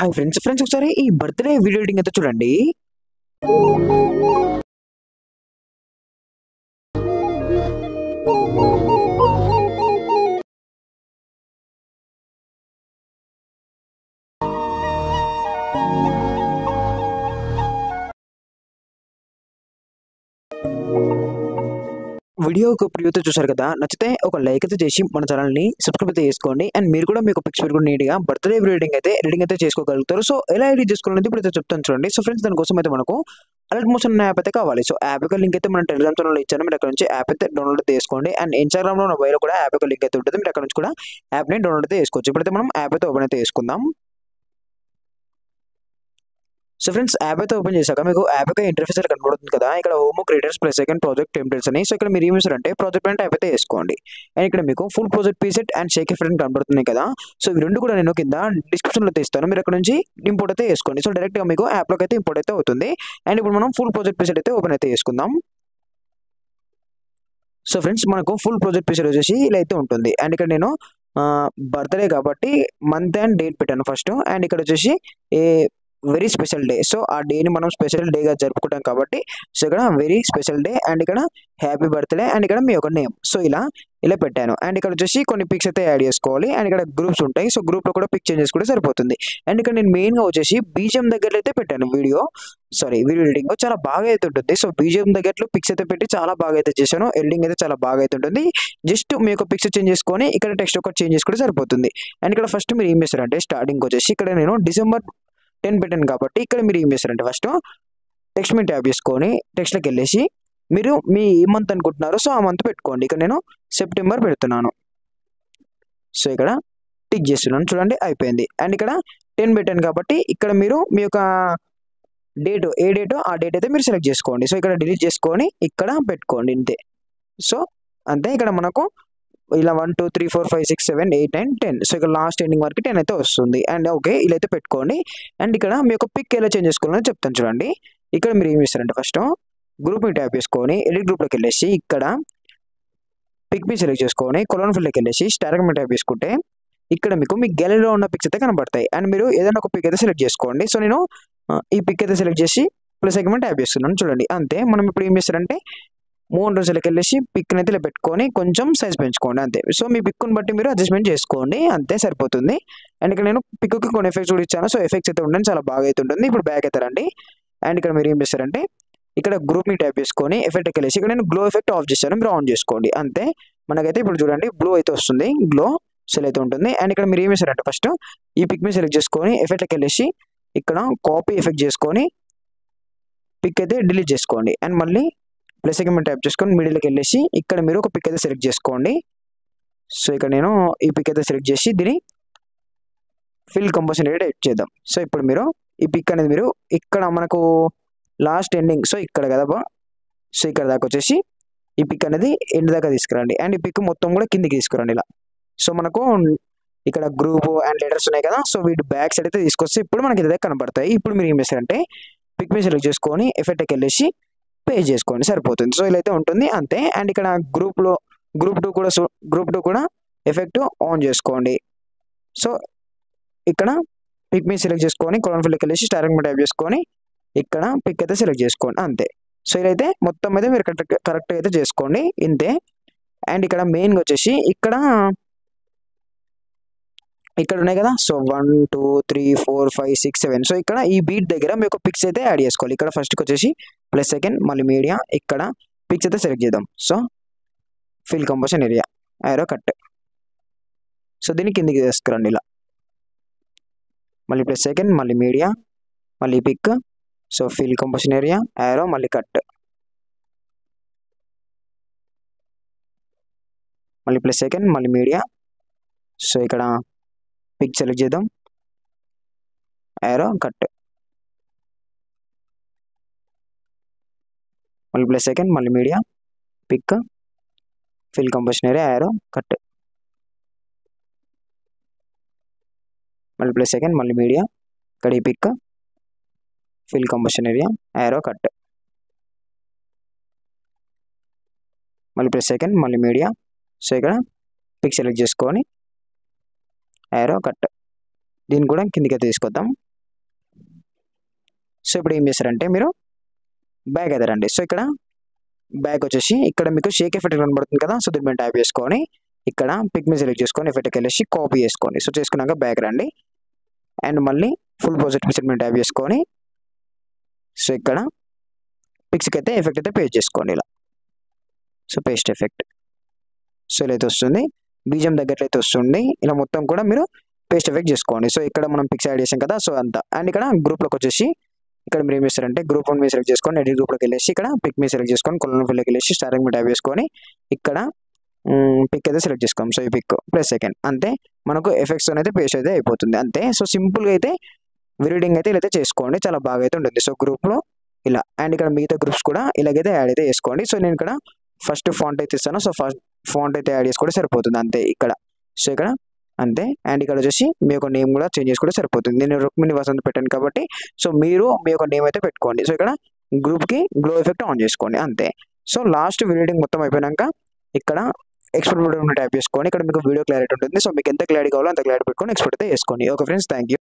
Hi friends ఒకసారి ఈ birthday video editing అయితే చూడండి. వీడియో ఒక ప్రివ్యూ అయితే చూసారు కదా! నచ్చితే ఒక లైక్ అయితే చేసి మన ఛానెల్‌ని సబ్స్క్రైబ్ అయితే చేసుకోండి. అండ్ మీరు కూడా మీకు పిక్స్ పెట్టుకొని నీట్‌గా బర్త్‌డే వీడియో ఎడిటింగ్ అయితే చేసుకోగలుగుతారు. సో, ఎలా ఎడిట్ చేసుకోవాలనేది ఇప్పుడైతే చెప్తాను చూడండి. సో, ఫ్రెండ్స్ దానికోసం అయితే మనకు అలర్ట్ మోషన్ అనే యాప్ అయితే కావాలి. సో, యాప్ యొక్క లింక్ అయితే మన టెలిగ్రామ్ ఛానెల్‌లో ఇచ్చాను. మీరు అక్కడ నుంచి యాప్ అయితే డౌన్‌లోడ్ అయితే చేసుకోండి. అండ్ ఇన్‌స్టాగ్రామ్‌లో నా బయోలో కూడా యాప్ యొక్క లింక్ అయితే ఉంటుంది. మీరు అక్కడ నుంచి కూడా యాప్‌ని డౌన్‌లోడ్ అయితే చేసుకోవచ్చు. ఇప్పుడైతే మనం యాప్ అయితే ఓపెన్ అయితే చేసుకుందాం. సో ఫ్రెండ్స్ యాప్ అయితే ఓపెన్ చేశాక మీకు యాప్ యొక్క ఇంటర్ఫేస్ అయితే కనబడుతుంది కదా! ఇక్కడ home creators plus second project templates అని. సో ఇక్కడ మీరు ఏం చేస్తారంటే ప్రాజెక్ట్ పాయింట్ యాప్ అయితే వేసుకోండి. అండ్ ఇక్కడ మీకు full project preset and Sheikh effect కనబడుతున్నాయి కదా! సో ఇవి రెండు కూడా నేను కింద డిస్క్రిప్షన్‌లో అయితే ఇస్తాను. మీరు అక్కడ నుంచి ఇంపోర్ట్ అయితే చేసుకోండి. సో డైరెక్ట్‌గా మీకు యాప్‌లోకి అయితే ఇంపోర్ట్ అయితే అవుతుంది. అండ్ ఇప్పుడు మనం ఫుల్ ప్రాజెక్ట్ ప్రీసెట్ అయితే ఓపెన్ అయితే చేసుకుందాం. సో ఫ్రెండ్స్ మనకు ఫుల్ ప్రాజెక్ట్ ప్రీసెట్ వచ్చేసి ఇలా అయితే ఉంటుంది. అండ్ ఇక్కడ నేను బర్త్‌డే కాబట్టి మంత్ అండ్ డేట్ పెట్టాను ఫస్ట్. అండ్ ఇక్కడ వచ్చేసి a very special day. So ఆ డేని మనం స్పెషల్ డేగా జరుపుకుంటాం కాబట్టి సో ఇక్కడ వెరీ స్పెషల్ డే అండ్ ఇక్కడ హ్యాపీ బర్త్‌డే అండ్ ఇక్కడ మీ యొక్క నేమ్. సో ఇలా పెట్టాను. అండ్ ఇక్కడ వచ్చేసి కొన్ని పిక్స్ అయితే యాడ్ చేసుకోవాలి. అండ్ ఇక్కడ గ్రూప్స్ ఉంటాయి. సో గ్రూప్‌లో కూడా పిక్ చేంజ్ చేసుకుంటే సరిపోతుంది. అండ్ ఇక్కడ నేను మెయిన్‌గా వచ్చేసి బీజీఎం దగ్గరలో అయితే పెట్టాను వీడియో ఎడిటింగ్ చాలా బాగా అయితే ఉంటుంది. సో బీజీఎం దగ్గరలో పిక్స్ అయితే పెట్టి చాలా బాగా అయితే చేశాను. ఎడిటింగ్ అయితే చాలా బాగా అయితే ఉంటుంది. జస్ట్ మీ యొక్క పిక్స్ చేంజ్ చేసుకొని ఇక్కడ టెక్స్ట్ ఒకటి చేంజ్ చేసుకుంటే సరిపోతుంది. అండ్ ఇక్కడ ఫస్ట్ మీరు ఏం చేస్తారంటే స్టార్టింగ్ వచ్చేసి ఇక్కడ నేను డిసెంబర్ 10 పెట్టాను కాబట్టి ఇక్కడ మీరు ఏం చేస్తారంటే ఫస్ట్ టెక్స్ట్ మీద ట్యాప్ చేసుకొని టెక్స్ట్‌లోకి వెళ్ళేసి మీరు మీ ఏ మంత్ అనుకుంటున్నారో సో ఆ మంత్ పెట్టుకోండి. ఇక్కడ నేను సెప్టెంబర్ పెడుతున్నాను. సో ఇక్కడ టిక్ చేస్తున్నాను. చూడండి అయిపోయింది. అండ్ ఇక్కడ 10 పెట్టాను కాబట్టి ఇక్కడ మీరు మీ యొక్క ఏ డేటో ఆ డేట్ అయితే మీరు సెలెక్ట్ చేసుకోండి. సో ఇక్కడ డిలీట్ చేసుకొని ఇక్కడ పెట్టుకోండి ఇంతే. సో అంతే ఇక్కడ మనకు ఇలా 1, 2, 3, 4, 5, 6, 7, 8, 9, 10. సో ఇక్కడ లాస్ట్ ఎండింగ్ వరకు 10 అయితే వస్తుంది. అండ్ ఓకే ఇలా అయితే పెట్టుకోండి. అండ్ ఇక్కడ మీ యొక్క పిక్ ఎలా చేంజ్ చేసుకోవాలని చెప్తాను చూడండి. ఇక్కడ మీరు ఏం చేస్తారంటే ఫస్ట్ గ్రూప్‌ని ట్యాప్ చేసుకొని ఎడిట్ గ్రూప్‌లోకి వెళ్ళేసి ఇక్కడ పిక్‌ని సెలెక్ట్ చేసుకొని కొలన్ ఫీల్డ్‌లోకి వెళ్ళేసి స్టార్ మీద ట్యాప్ చేసుకుంటే ఇక్కడ మీకు మీ గ్యాలరీలో ఉన్న పిక్స్ అయితే కనబడతాయి. అండ్ మీరు ఏదైనా ఒక పిక్ అయితే సెలెక్ట్ చేసుకోండి. సో నేను ఈ పిక్ అయితే సెలెక్ట్ చేసి ప్లస్ సెగ్మెంట్ ట్యాప్ చేస్తున్నాను చూడండి. అంతే మనం ఇప్పుడు ఏం చేస్తారంటే మోన్ రోజులకి వెళ్ళేసి పిక్ని అయితే ఇలా పెట్టుకొని కొంచెం సైజ్ పెంచుకోండి అంతే. సో మీ పిక్ని బట్టి మీరు అడ్జస్ట్మెంట్ చేసుకోండి అంతే సరిపోతుంది. అండ్ ఇక్కడ నేను పిక్కి కొన్ని ఎఫెక్ట్స్ కూడా ఇచ్చాను. సో ఎఫెక్ట్స్ అయితే ఉండండి చాలా బాగా అయితే ఉంటుంది. ఇప్పుడు బ్యాక్ అయితే రండి. అండ్ ఇక్కడ మీరు ఏం చేస్తారంటే ఇక్కడ గ్రూప్‌ని ట్యాప్ చేసుకొని ఎఫెక్ట్‌కి వెళ్ళేసి ఇక్కడ నేను గ్లో ఎఫెక్ట్ ఆఫ్ చేశాను. మీరు ఆన్ చేసుకోండి అంతే. మనకైతే ఇప్పుడు చూడండి బ్లూ అయితే వస్తుంది. గ్లో సెల్ అయితే ఉంటుంది. అండ్ ఇక్కడ మీరు ఏం చేస్తారంటే ఫస్ట్ ఈ పిక్‌ని సెలెక్ట్ చేసుకొని ఎఫెక్ట్‌కి వెళ్ళేసి ఇక్కడ కాపీ ఎఫెక్ట్ చేసుకొని పిక్ అయితే డిలీట్ చేసుకోండి. అండ్ మళ్ళీ ప్లస్ సెగ్మెంట్ ట్యాప్ చేసుకొని మిడిల్‌కి వెళ్ళేసి ఇక్కడ మీరు ఒక పిక్ అయితే సెలెక్ట్ చేసుకోండి. సో ఇక్కడ నేను ఈ పిక్ అయితే సెలెక్ట్ చేసి దీన్ని ఫిల్ కంపోజిషన్ ఏరియా టైప్ చేద్దాం. సో ఇప్పుడు మీరు ఈ పిక్ అనేది మీరు ఇక్కడ మనకు లాస్ట్ ఎండింగ్ సో ఇక్కడ కదా సో ఇక్కడ దాకా వచ్చేసి ఈ పిక్ అనేది ఎండ్ దాకా తీసుకురండి. అండ్ ఈ పిక్ మొత్తం కూడా కిందికి తీసుకురండి ఇలా. సో మనకు ఇక్కడ గ్రూప్ అండ్ లెటర్స్ ఉన్నాయి కదా! సో వీటి బ్యాక్ సైడ్ అయితే తీసుకొస్తే ఇప్పుడు మనకి ఇదే కనబడతాయి. ఇప్పుడు మీరు ఏం చేస్తారంటే పిక్ మీద సెలెక్ట్ చేసుకొని ఎఫెక్ట్‌కి వెళ్ళేసి పేస్ట్ చేసుకోండి సరిపోతుంది. సో ఇలా అయితే ఉంటుంది అంతే. అండ్ ఇక్కడ గ్రూప్ 2 కూడా ఎఫెక్ట్ ఆన్ చేసుకోండి. సో ఇక్కడ పిక్ మీద సెలెక్ట్ చేసుకొని కొలన్ ఫీల్డ్‌కి వెళ్ళేసి స్టార్ మీద టైప్ చేసుకొని ఇక్కడ పిక్ అయితే సెలెక్ట్ చేసుకోండి అంతే. సో ఇదైతే మొత్తం అయితే మీరు కరెక్ట్‌గా అయితే చేసుకోండి ఇంతే. అండ్ ఇక్కడ మెయిన్‌గా వచ్చేసి ఇక్కడ ఉన్నాయి కదా! సో 1, 2, 3, 4, 5, 6, 7 సో ఇక్కడ ఈ బీట్ దగ్గర మీ యొక్క పిక్స్ అయితే యాడ్ చేసుకోవాలి. ఇక్కడ ఫస్ట్‌కి వచ్చేసి ప్లస్ సెకండ్ మళ్ళీ మీడియా ఇక్కడ పిక్స్ అయితే సెలెక్ట్ చేద్దాం. So fill composition area arrow cut. So దీన్ని కిందికి తీసుకురండి ఇలా. మళ్ళీ ప్లస్ సెకండ్ మళ్ళీ మీడియా మళ్ళీ pick so fill composition area arrow మళ్ళీ కట్. మళ్ళీ ప్లస్ సెకండ్ మళ్ళీ మీడియా సో ఇక్కడ పిక్ సెలెక్ట్ చేద్దాం. Arrow cut. మళ్ళీ ప్లస్ సెకండ్ మళ్ళీ media pick fill composition area arrow cut. మళ్ళీ ప్లస్ సెకండ్ మళ్ళీ మీడియా ఇక్కడ ఈ pick fill composition area arrow cut. మళ్ళీ ప్లస్ సెకండ్ మళ్ళీ మీడియా సో ఇక్కడ పిక్ సెలెక్ట్ చేసుకొని యారో కట్. దీన్ని కూడా కిందికి అయితే తీసుకొద్దాం. సో ఇప్పుడు ఏం చేస్తారంటే మీరు బ్యాక్ అయితే రండి. సో ఇక్కడ బ్యాక్ వచ్చేసి ఇక్కడ మీకు షేక్ ఎఫెక్ట్ కనబడుతుంది కదా, సో దీని మీద ట్యాప్ చేసుకొని ఇక్కడ పిక్ మీద సెలెక్ట్ చేసుకొని ఎఫెక్ట్కి వెళ్ళేసి కాపీ చేసుకోండి. సో చేసుకున్నాక బ్యాక్ రండి అండ్ మళ్ళీ ఫుల్ ప్రాజెక్ట్ పిక్చర్ మీద ట్యాప్ చేసుకొని సో ఇక్కడ పిక్స్కి అయితే ఎఫెక్ట్ అయితే పేస్ట్ చేసుకోండి ఇలా. సో పేస్ట్ ఎఫెక్ట్ సో ఇలా అయితే వస్తుంది, బీజం దగ్గర అయితే వస్తుంది. ఇలా మొత్తం కూడా మీరు పేస్ట్ ఎఫెక్ట్ చేసుకోండి. సో ఇక్కడ మనం పిక్స్ యాడ్ చేసాం కదా, సో అంతా. అండ్ ఇక్కడ గ్రూప్లోకి వచ్చేసి ఇక్కడ మీరు ఏం చేస్తారంటే గ్రూప్ 1 మీద సెలెక్ట్ చేసుకొని ఎడిట్ గ్రూప్లోకి వెళ్ళేసి ఇక్కడ పిక్ మీద సెలెక్ట్ చేసుకొని కొలన్ ఫిల్లోకి వెళ్ళేసి స్టార్టింగ్ మీద ట్యాప్ చేసుకొని ఇక్కడ పిక్ అయితే సెలెక్ట్ చేసుకోండి. సో ఈ పిక్ ప్లస్ సెకండ్ అంతే, మనకు ఎఫెక్ట్స్ అయితే పేస్ట్ అయితే అయిపోతుంది అంతే. సో సింపుల్గా అయితే రీడింగ్ అయితే ఇలా అయితే చేసుకోండి, చాలా బాగా అయితే ఉంటుంది. సో గ్రూప్లో ఇలా అండ్ ఇక్కడ మిగతా గ్రూప్స్ కూడా ఇలాగైతే యాడ్ అయితే చేసుకోండి. సో నేను ఇక్కడ ఫస్ట్ ఫాంట్ అయితే ఇస్తాను, సో ఫస్ట్ ఫాంట్ అయితే యాడ్ చేసుకుంటే సరిపోతుంది అంతే ఇక్కడ. సో ఇక్కడ అంతే అండ్ ఇక్కడ వచ్చేసి మీ యొక్క నేమ్ కూడా చేంజ్ చేసుకుంటే సరిపోతుంది. నేను రుక్మిణి వసంత్ పెట్టాను కాబట్టి సో మీరు మీ యొక్క నేమ్ అయితే పెట్టుకోండి. సో ఇక్కడ గ్రూప్కి గ్లో ఎఫెక్ట్ ఆన్ చేసుకోండి అంతే. సో లాస్ట్ రీడింగ్ మొత్తం అయిపోయాక ఇక్కడ ఎక్స్పోర్ట్ వీడియో ట్యాప్ చేసుకోండి. ఇక్కడ మీకు వీడియో క్లారిటీ ఉంటుంది. సో మీకు ఎంత క్లారిటీ కావాలో అంత క్లారిటీ పెట్టుకొని ఎక్స్పోర్ట్ అయితే చేసుకోండి. Okay friends, thank you.